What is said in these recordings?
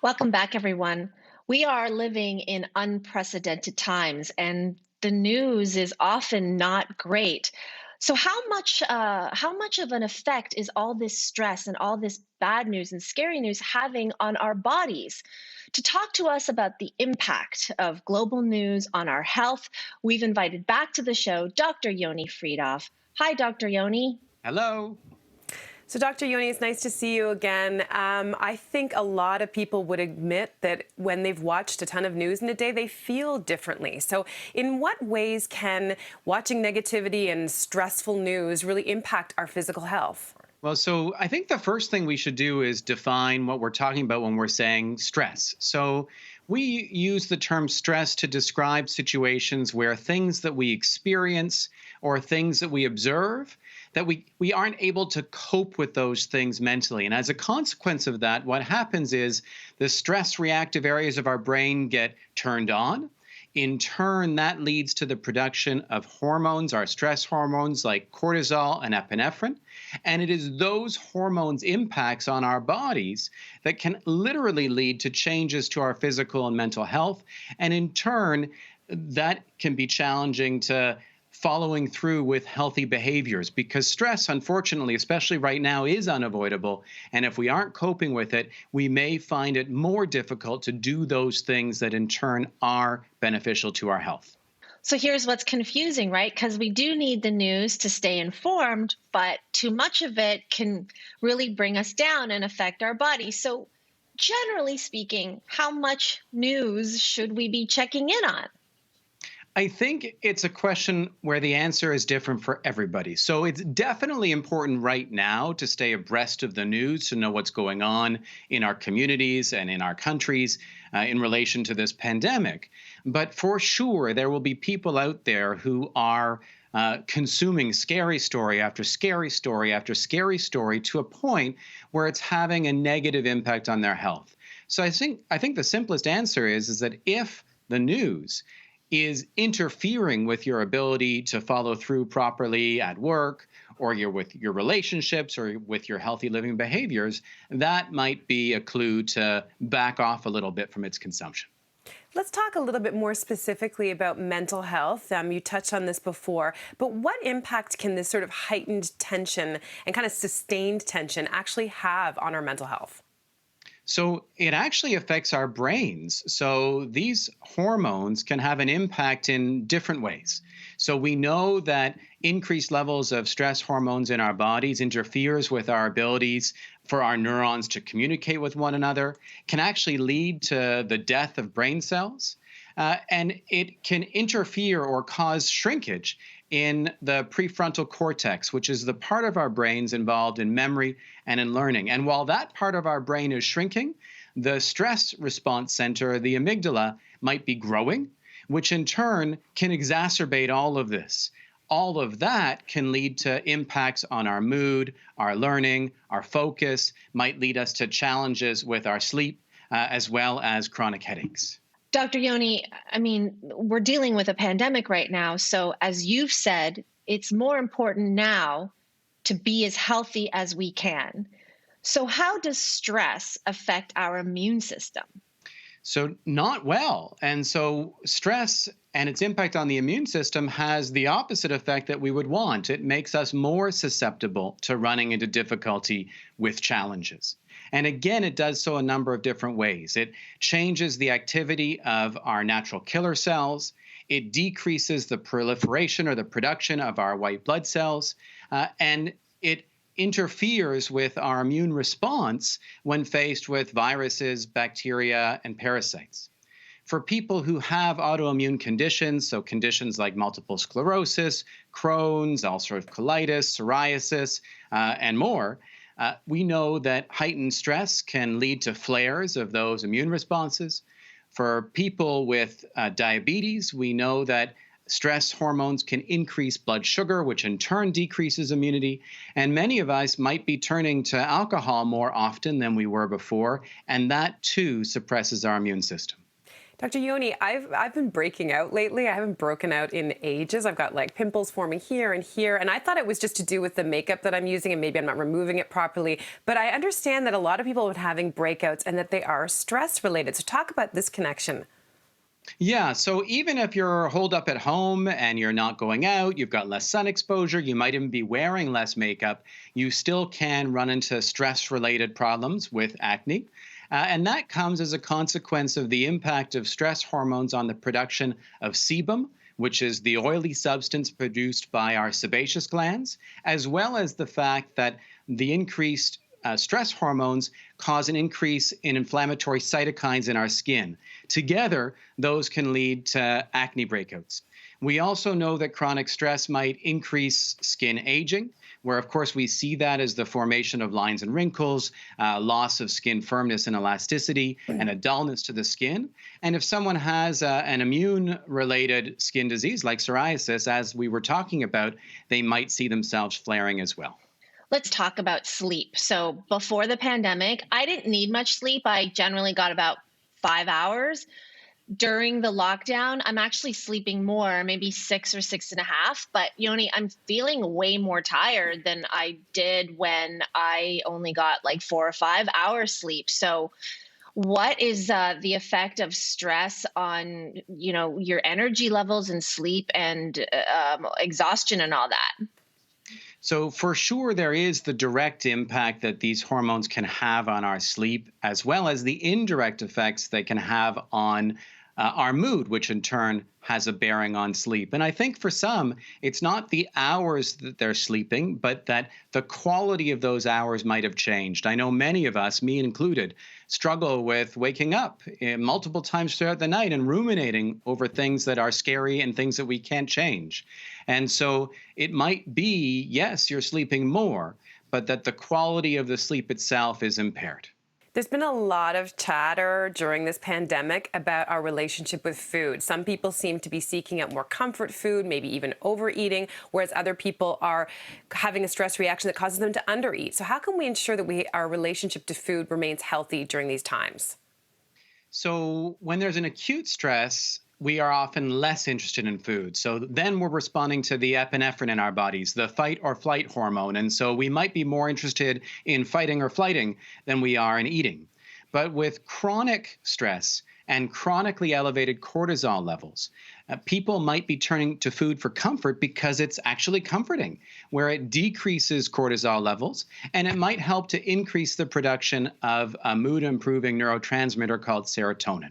Welcome back, everyone. We are living in unprecedented times, and the news is often not great. So, how much of an effect is all this stress and all this bad news and scary news having on our bodies? To talk to us about the impact of global news on our health, we've invited back to the show Dr. Yoni Freedhoff. Hi, Dr. Yoni. Hello. So, Dr. Yoni, it's nice to see you again. I think a lot of people would admit that when they've watched a ton of news in a day, they feel differently. So, in what ways can watching negativity and stressful news really impact our physical health? So I think the first thing we should do is define what we're talking about when we're saying stress. So we use the term stress to describe situations where things that we experience or things that we observe that we aren't able to cope with those things mentally. And as a consequence of that, what happens is the stress reactive areas of our brain get turned on. In turn, that leads to the production of hormones, our stress hormones like cortisol and epinephrine. And it is those hormones' impacts on our bodies that can literally lead to changes to our physical and mental health. And in turn, that can be challenging to following through with healthy behaviors because stress, unfortunately, especially right now, is unavoidable. And if we aren't coping with it, we may find it more difficult to do those things that in turn are beneficial to our health. So here's what's confusing, right? Because we do need the news to stay informed, but too much of it can really bring us down and affect our body. So, generally speaking, how much news should we be checking in on? I think it's a question where the answer is different for everybody. So it's definitely important right now to stay abreast of the news, to know what's going on in our communities and in our countries in relation to this pandemic. But for sure, there will be people out there who are consuming scary story after scary story after scary story to a point where it's having a negative impact on their health. So I think the simplest answer is that if the news is interfering with your ability to follow through properly at work or with your relationships or with your healthy living behaviors, that might be a clue to back off a little bit from its consumption. Let's talk a little bit more specifically about mental health. You touched on this before, but what impact can this sort of heightened tension and kind of sustained tension actually have on our mental health? So it actually affects our brains. So these hormones can have an impact in different ways. So we know that increased levels of stress hormones in our bodies interferes with our abilities for our neurons to communicate with one another, can actually lead to the death of brain cells. And it can interfere or cause shrinkage in the prefrontal cortex, which is the part of our brains involved in memory and in learning. And while that part of our brain is shrinking, the stress response center, the amygdala, might be growing, which in turn can exacerbate all of this. All of that can lead to impacts on our mood, our learning, our focus, might lead us to challenges with our sleep, as well as chronic headaches. Dr. Yoni, I mean, we're dealing with a pandemic right now. So, as you've said, it's more important now to be as healthy as we can. So, how does stress affect our immune system? So, not well. And so, stress and its impact on the immune system has the opposite effect that we would want. It makes us more susceptible to running into difficulty with challenges. And again, it does so a number of different ways. It changes the activity of our natural killer cells. It decreases the proliferation or the production of our white blood cells. And it interferes with our immune response when faced with viruses, bacteria, and parasites. For people who have autoimmune conditions, so conditions like multiple sclerosis, Crohn's, ulcerative colitis, psoriasis, and more, we know that heightened stress can lead to flares of those immune responses. For people with diabetes, we know that stress hormones can increase blood sugar, which in turn decreases immunity. And many of us might be turning to alcohol more often than we were before, and that too suppresses our immune system. Dr. Yoni, I've been breaking out lately. I haven't broken out in ages. I've got like pimples forming here and here, and I thought it was just to do with the makeup that I'm using, and maybe I'm not removing it properly. But I understand that a lot of people are having breakouts and that they are stress related. So talk about this connection. Yeah, so even if you're holed up at home and you're not going out, you've got less sun exposure, you might even be wearing less makeup, you still can run into stress related problems with acne. And that comes as a consequence of the impact of stress hormones on the production of sebum, which is the oily substance produced by our sebaceous glands, as well as the fact that the increased stress hormones cause an increase in inflammatory cytokines in our skin. Together, those can lead to acne breakouts. We also know that chronic stress might increase skin aging, where, of course, we see that as the formation of lines and wrinkles, loss of skin firmness and elasticity, and a dullness to the skin. And if someone has an immune-related skin disease like psoriasis, as we were talking about, they might see themselves flaring as well. Let's talk about sleep. So before the pandemic, I didn't need much sleep. I generally got about 5 hours. During the lockdown, I'm actually sleeping more, maybe 6 or 6.5. But Yoni, I'm feeling way more tired than I did when I only got like 4 or 5 hours sleep. So what is the effect of stress on, your energy levels and sleep and exhaustion and all that? So, for sure, there is the direct impact that these hormones can have on our sleep, as well as the indirect effects they can have on our mood, which in turn has a bearing on sleep. And I think for some, it's not the hours that they're sleeping, but that the quality of those hours might have changed. I know many of us, me included, struggle with waking up multiple times throughout the night and ruminating over things that are scary and things that we can't change. And so it might be, yes, you're sleeping more, but that the quality of the sleep itself is impaired. There's been a lot of chatter during this pandemic about our relationship with food. Some people seem to be seeking out more comfort food, maybe even overeating, whereas other people are having a stress reaction that causes them to undereat. So how can we ensure that our relationship to food remains healthy during these times? So when there's an acute stress, we are often less interested in food. So then we're responding to the epinephrine in our bodies, the fight or flight hormone. And so we might be more interested in fighting or flighting than we are in eating. But with chronic stress and chronically elevated cortisol levels, people might be turning to food for comfort because it's actually comforting, where it decreases cortisol levels, and it might help to increase the production of a mood-improving neurotransmitter called serotonin.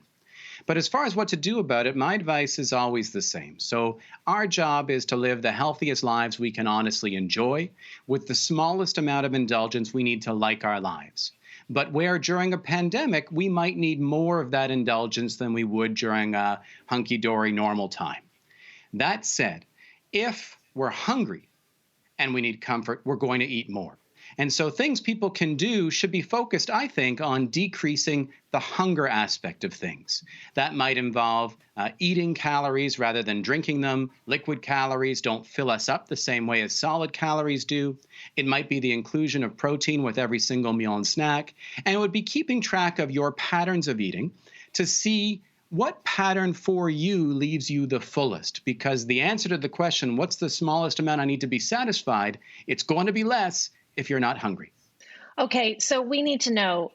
But as far as what to do about it, my advice is always the same. So our job is to live the healthiest lives we can honestly enjoy with the smallest amount of indulgence we need to like our lives. But where during a pandemic, we might need more of that indulgence than we would during a hunky-dory normal time. That said, if we're hungry and we need comfort, we're going to eat more. And so things people can do should be focused, I think, on decreasing the hunger aspect of things. That might involve eating calories rather than drinking them. Liquid calories don't fill us up the same way as solid calories do. It might be the inclusion of protein with every single meal and snack. And it would be keeping track of your patterns of eating to see what pattern for you leaves you the fullest. Because the answer to the question, what's the smallest amount I need to be satisfied? It's going to be less if you're not hungry. Okay, so we need to know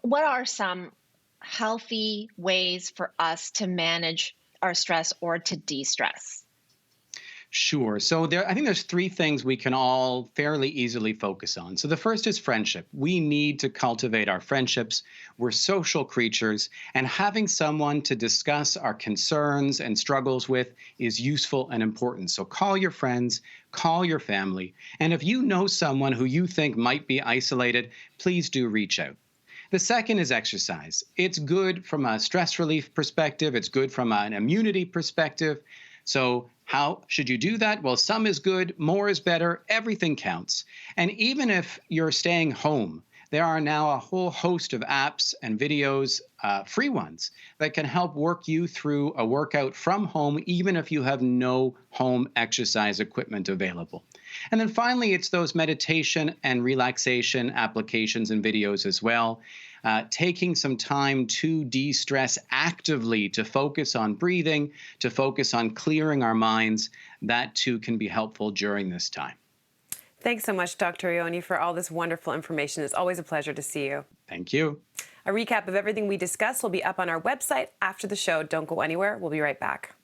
what are some healthy ways for us to manage our stress or to de-stress? Sure. So I think there's three things we can all fairly easily focus on. So the first is friendship. We need to cultivate our friendships. We're social creatures, and having someone to discuss our concerns and struggles with is useful and important. So call your friends, call your family, and if you know someone who you think might be isolated, please do reach out. The second is exercise. It's good from a stress relief perspective. It's good from an immunity perspective. So how should you do that? Well, some is good, more is better, everything counts. And even if you're staying home, there are now a whole host of apps and videos, free ones, that can help work you through a workout from home, even if you have no home exercise equipment available. And then finally, it's those meditation and relaxation applications and videos as well. Taking some time to de-stress actively, to focus on breathing, to focus on clearing our minds, that too can be helpful during this time. Thanks so much, Dr. Ione, for all this wonderful information. It's always a pleasure to see you. Thank you. A recap of everything we discussed will be up on our website after the show. Don't go anywhere. We'll be right back.